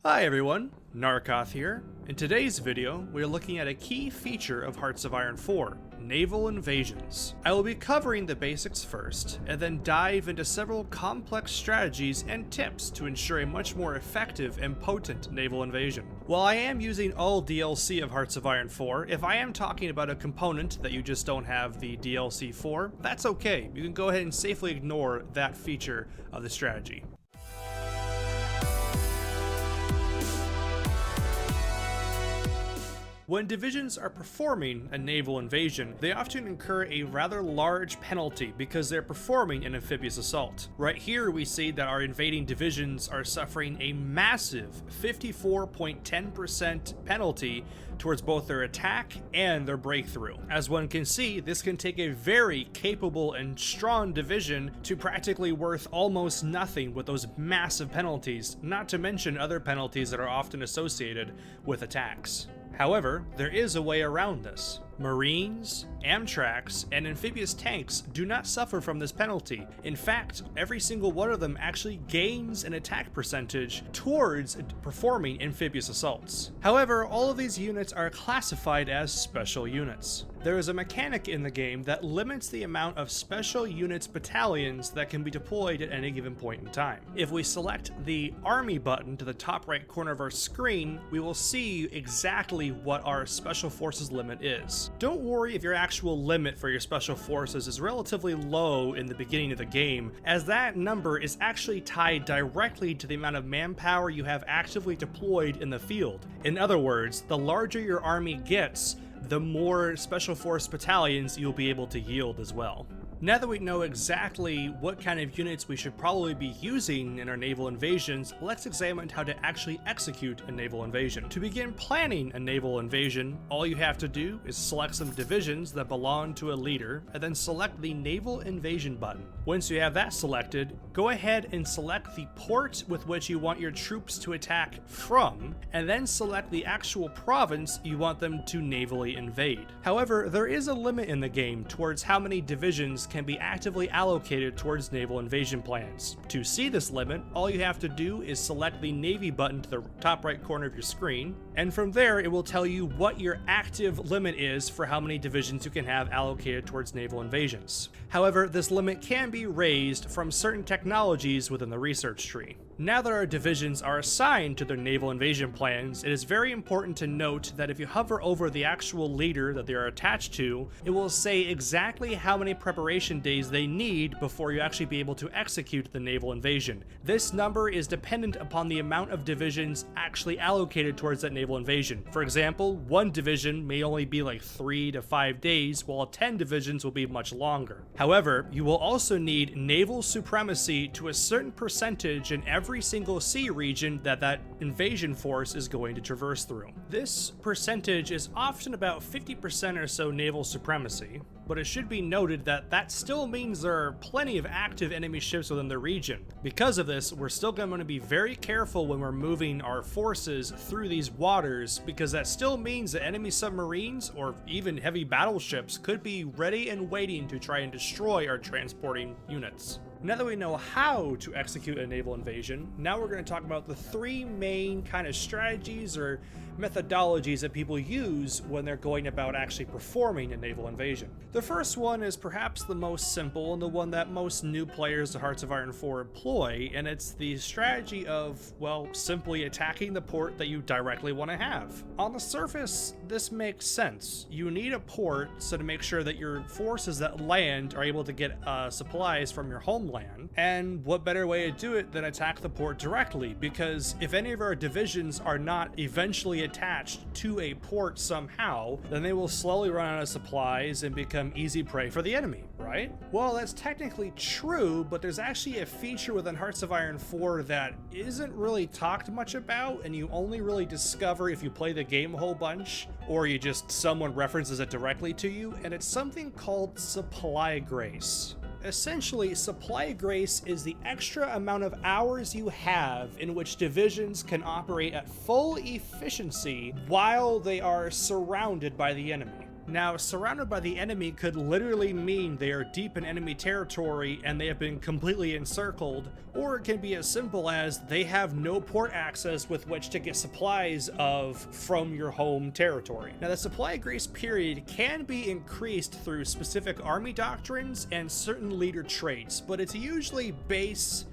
Hi everyone, Narkoth here. In today's video, we are looking at a key feature of Hearts of Iron 4, Naval Invasions. I will be covering the basics first, and then dive into several complex strategies and tips to ensure a much more effective and potent naval invasion. While I am using all DLC of Hearts of Iron 4, if I am talking about a component that you just don't have the DLC for, that's okay. You can go ahead and safely ignore that feature of the strategy. When divisions are performing a naval invasion, they often incur a rather large penalty because they're performing an amphibious assault. Right here we see that our invading divisions are suffering a massive 54.10% penalty towards both their attack and their breakthrough. As one can see, this can take a very capable and strong division to practically worth almost nothing with those massive penalties, not to mention other penalties that are often associated with attacks. However, there is a way around this. Marines, Amtraks, and amphibious tanks do not suffer from this penalty. In fact, every single one of them actually gains an attack percentage towards performing amphibious assaults. However, all of these units are classified as special units. There is a mechanic in the game that limits the amount of special units battalions that can be deployed at any given point in time. If we select the Army button to the top right corner of our screen, we will see exactly what our special forces limit is. Don't worry if your actual limit for your special forces is relatively low in the beginning of the game, as that number is actually tied directly to the amount of manpower you have actively deployed in the field. In other words, the larger your army gets, the more special force battalions you'll be able to yield as well. Now that we know exactly what kind of units we should probably be using in our naval invasions, let's examine how to actually execute a naval invasion. To begin planning a naval invasion, all you have to do is select some divisions that belong to a leader, and then select the Naval Invasion button. Once you have that selected, go ahead and select the port with which you want your troops to attack from, and then select the actual province you want them to navally invade. However, there is a limit in the game towards how many divisions can be actively allocated towards naval invasion plans. To see this limit, all you have to do is select the Navy button to the top right corner of your screen, and from there it will tell you what your active limit is for how many divisions you can have allocated towards naval invasions. However, this limit can be raised from certain technologies within the research tree. Now that our divisions are assigned to their naval invasion plans, it is very important to note that if you hover over the actual leader that they are attached to, it will say exactly how many preparation days they need before you actually be able to execute the naval invasion. This number is dependent upon the amount of divisions actually allocated towards that naval invasion. For example, one division may only be like 3 to 5 days, while 10 divisions will be much longer. However, you will also need naval supremacy to a certain percentage in every single sea region that invasion force is going to traverse through. This percentage is often about 50% or so naval supremacy, but it should be noted that that still means there are plenty of active enemy ships within the region. Because of this, we're still going to be very careful when we're moving our forces through these waters, because that still means that enemy submarines or even heavy battleships could be ready and waiting to try and destroy our transporting units. Now that we know how to execute a naval invasion, now we're going to talk about the three main kind of strategies or methodologies that people use when they're going about actually performing a naval invasion. The first one is perhaps the most simple and the one that most new players to Hearts of Iron 4 employ, and it's the strategy of, well, simply attacking the port that you directly want to have. On the surface, this makes sense. You need a port so to make sure that your forces that land are able to get supplies from your homeland, and what better way to do it than attack the port directly, because if any of our divisions are not eventually attached to a port somehow, then they will slowly run out of supplies and become easy prey for the enemy, right? Well, that's technically true, but there's actually a feature within Hearts of Iron 4 that isn't really talked much about, and you only really discover if you play the game a whole bunch, or you just someone references it directly to you, and it's something called supply grace. Essentially, supply grace is the extra amount of hours you have in which divisions can operate at full efficiency while they are surrounded by the enemy. Now, surrounded by the enemy could literally mean they are deep in enemy territory and they have been completely encircled, or it can be as simple as they have no port access with which to get supplies from your home territory. Now, the supply grace period can be increased through specific army doctrines and certain leader traits, but it's usually base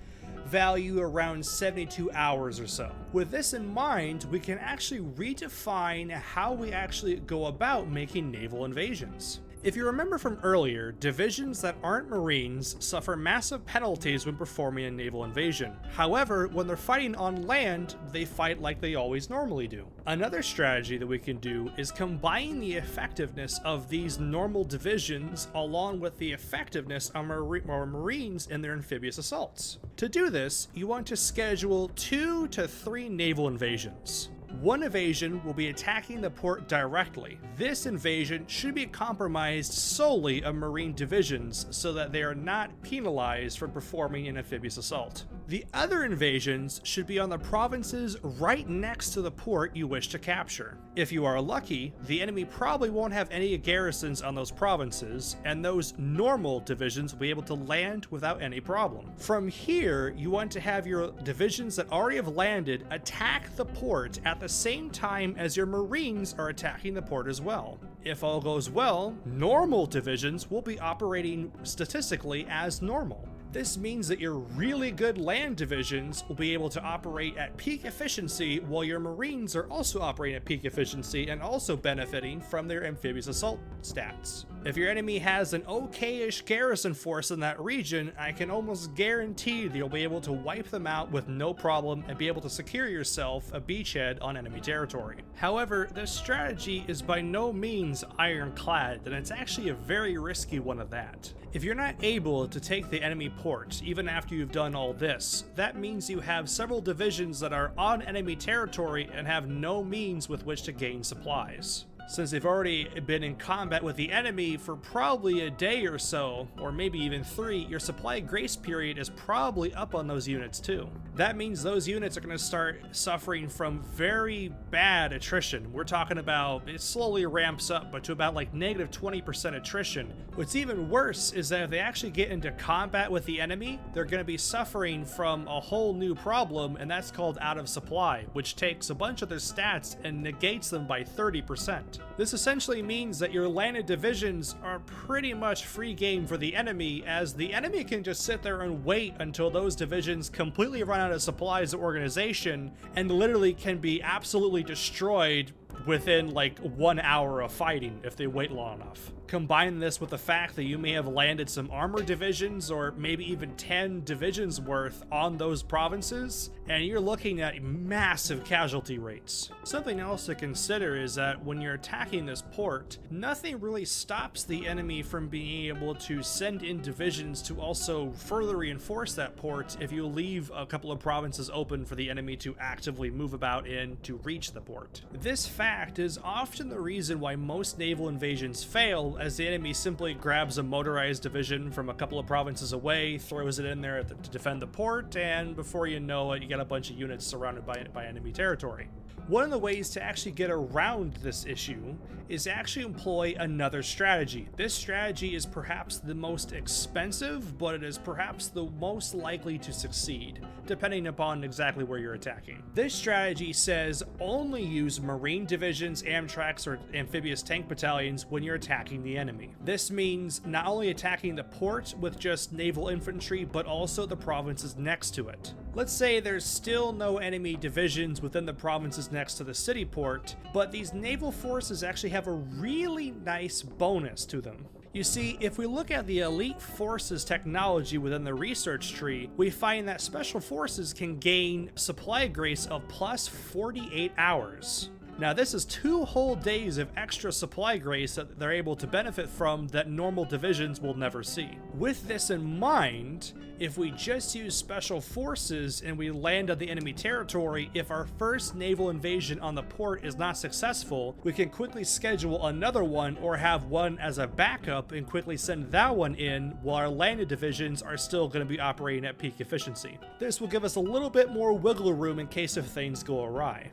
value around 72 hours or so. With this in mind, we can actually redefine how we actually go about making naval invasions. If you remember from earlier, divisions that aren't Marines suffer massive penalties when performing a naval invasion. However, when they're fighting on land, they fight like they always normally do. Another strategy that we can do is combine the effectiveness of these normal divisions along with the effectiveness of our Marines in their amphibious assaults. To do this, you want to schedule 2 to 3 naval invasions. One invasion will be attacking the port directly. This invasion should be compromised solely of Marine divisions so that they are not penalized for performing an amphibious assault. The other invasions should be on the provinces right next to the port you wish to capture. If you are lucky, the enemy probably won't have any garrisons on those provinces, and those normal divisions will be able to land without any problem. From here, you want to have your divisions that already have landed attack the port at the same time as your Marines are attacking the port as well. If all goes well, normal divisions will be operating statistically as normal. This means that your really good land divisions will be able to operate at peak efficiency while your Marines are also operating at peak efficiency and also benefiting from their amphibious assault stats. If your enemy has an okay-ish garrison force in that region, I can almost guarantee that you'll be able to wipe them out with no problem and be able to secure yourself a beachhead on enemy territory. However, this strategy is by no means ironclad, and it's actually a very risky one at that. If you're not able to take the enemy port, even after you've done all this, that means you have several divisions that are on enemy territory and have no means with which to gain supplies. Since they've already been in combat with the enemy for probably a day or so, or maybe even 3, your supply grace period is probably up on those units too. That means those units are going to start suffering from very bad attrition. We're talking about, it slowly ramps up, but to about like negative 20% attrition. What's even worse is that if they actually get into combat with the enemy, they're going to be suffering from a whole new problem, and that's called out of supply, which takes a bunch of their stats and negates them by 30%. This essentially means that your landed divisions are pretty much free game for the enemy, as the enemy can just sit there and wait until those divisions completely run out of supplies or organization and literally can be absolutely destroyed within like 1 hour of fighting if they wait long enough. Combine this with the fact that you may have landed some armor divisions or maybe even 10 divisions worth on those provinces, and you're looking at massive casualty rates. Something else to consider is that when you're attacking this port, nothing really stops the enemy from being able to send in divisions to also further reinforce that port if you leave a couple of provinces open for the enemy to actively move about in to reach the port. This fact is often the reason why most naval invasions fail, as the enemy simply grabs a motorized division from a couple of provinces away, throws it in there to defend the port, and before you know it, you got a bunch of units surrounded by enemy territory. One of the ways to actually get around this issue is to actually employ another strategy. This strategy is perhaps the most expensive, but it is perhaps the most likely to succeed, depending upon exactly where you're attacking. This strategy says only use Marine divisions, Amtracs, or amphibious tank battalions when you're attacking the enemy. This means not only attacking the port with just naval infantry, but also the provinces next to it. Let's say there's still no enemy divisions within the provinces next to the city port, but these naval forces actually have a really nice bonus to them. You see, if we look at the elite forces technology within the research tree, we find that special forces can gain supply grace of plus 48 hours. Now, this is 2 whole days of extra supply grace that they're able to benefit from that normal divisions will never see. With this in mind, if we just use special forces and we land on the enemy territory, if our first naval invasion on the port is not successful, we can quickly schedule another one or have one as a backup and quickly send that one in while our landed divisions are still going to be operating at peak efficiency. This will give us a little bit more wiggle room in case if things go awry.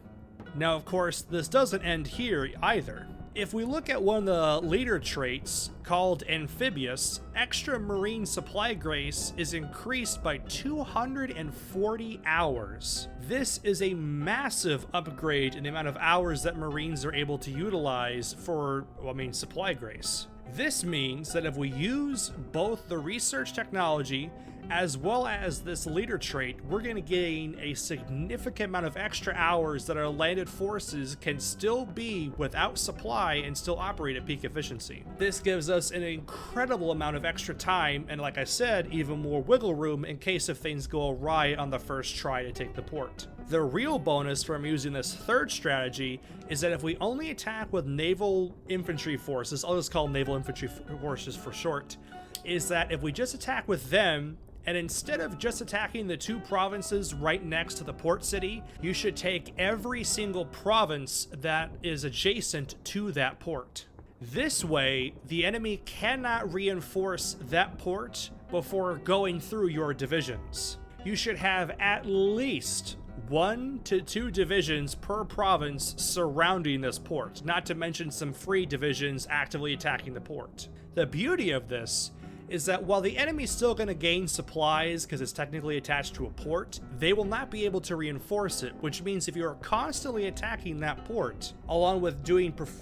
Now, of course, this doesn't end here either. If we look at one of the leader traits called Amphibious, extra marine supply grace is increased by 240 hours. This is a massive upgrade in the amount of hours that Marines are able to utilize for, supply grace. This means that if we use both the research technology as well as this leader trait, we're going to gain a significant amount of extra hours that our landed forces can still be without supply and still operate at peak efficiency. This gives us an incredible amount of extra time and, like I said, even more wiggle room in case if things go awry on the first try to take the port. The real bonus from using this third strategy is that if we only attack with naval infantry forces, I'll just call them naval infantry forces for short, is that if we just attack with them, and instead of just attacking the 2 provinces right next to the port city, you should take every single province that is adjacent to that port. This way, the enemy cannot reinforce that port before going through your divisions. You should have at least 1 to 2 divisions per province surrounding this port, not to mention some free divisions actively attacking the port. The beauty of this is that while the enemy's still going to gain supplies because it's technically attached to a port, they will not be able to reinforce it, which means if you're constantly attacking that port, along with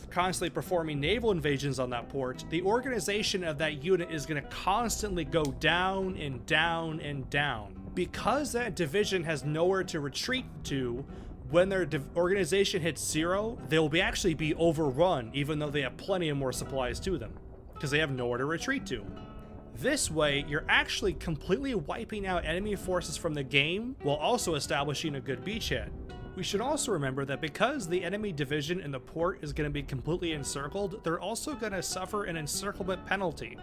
constantly performing naval invasions on that port, the organization of that unit is going to constantly go down and down and down. Because that division has nowhere to retreat to, when their organization hits 0, they'll actually be overrun, even though they have plenty of more supplies to them, because they have nowhere to retreat to. This way, you're actually completely wiping out enemy forces from the game while also establishing a good beachhead. We should also remember that because the enemy division in the port is going to be completely encircled, they're also going to suffer an encirclement penalty.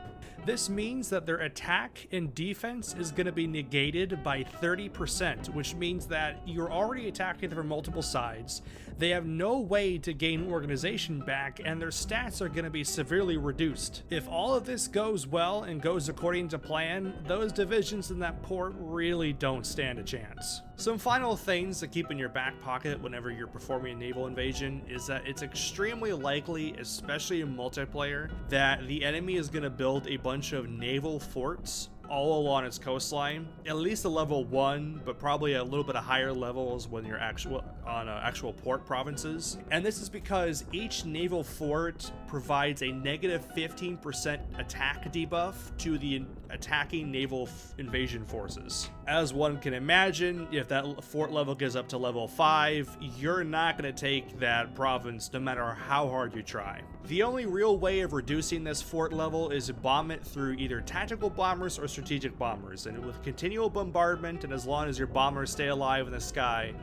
This means that their attack and defense is going to be negated by 30%, which means that you're already attacking them from multiple sides. They have no way to gain organization back, and their stats are going to be severely reduced. If all of this goes well and goes according to plan, those divisions in that port really don't stand a chance. Some final things to keep in your back pocket whenever you're performing a naval invasion is that it's extremely likely, especially in multiplayer, that the enemy is going to build a bunch of naval forts all along its coastline, at least a level 1, but probably a little bit of higher levels when you're actual port provinces. And this is because each naval fort provides a negative 15% attack debuff to the attacking naval invasion forces. As one can imagine, if that fort level goes up to level 5, you're not going to take that province no matter how hard you try. The only real way of reducing this fort level is to bomb it through either tactical bombers or strategic bombers, and with continual bombardment and as long as your bombers stay alive in the sky,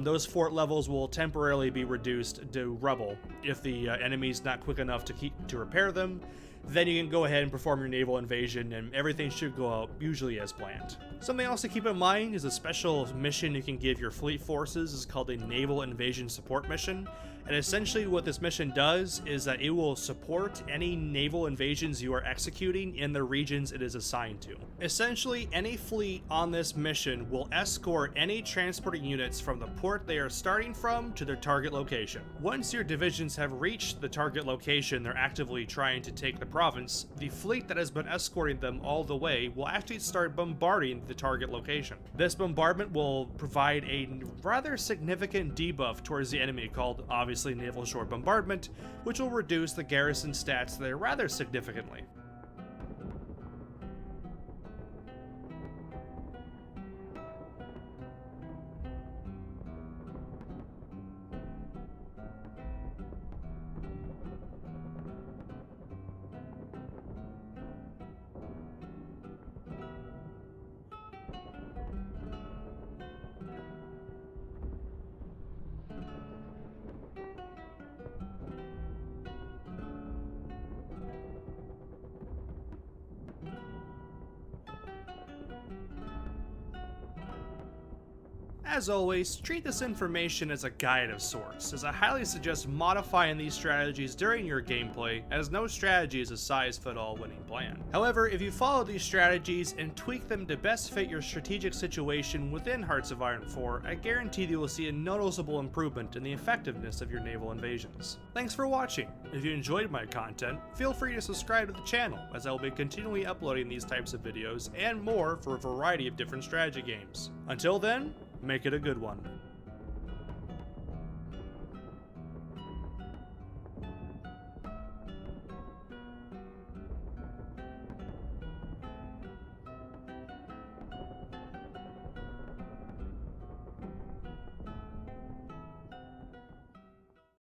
those fort levels will temporarily be reduced to rubble. If the enemy's not quick enough to repair them, then you can go ahead and perform your naval invasion and everything should go out usually as planned. Something else to keep in mind is a special mission you can give your fleet forces is called a Naval Invasion Support Mission. And essentially what this mission does is that it will support any naval invasions you are executing in the regions it is assigned to. Essentially, any fleet on this mission will escort any transporting units from the port they are starting from to their target location. Once your divisions have reached the target location they're actively trying to take the province, the fleet that has been escorting them all the way will actually start bombarding the target location. This bombardment will provide a rather significant debuff towards the enemy called, obviously, naval shore bombardment, which will reduce the garrison stats there rather significantly. As always, treat this information as a guide of sorts, as I highly suggest modifying these strategies during your gameplay, as no strategy is a size-fit-all winning plan. However, if you follow these strategies and tweak them to best fit your strategic situation within Hearts of Iron 4, I guarantee you will see a noticeable improvement in the effectiveness of your naval invasions. Thanks for watching. If you enjoyed my content, feel free to subscribe to the channel, as I will be continually uploading these types of videos and more for a variety of different strategy games. Until then, make it a good one.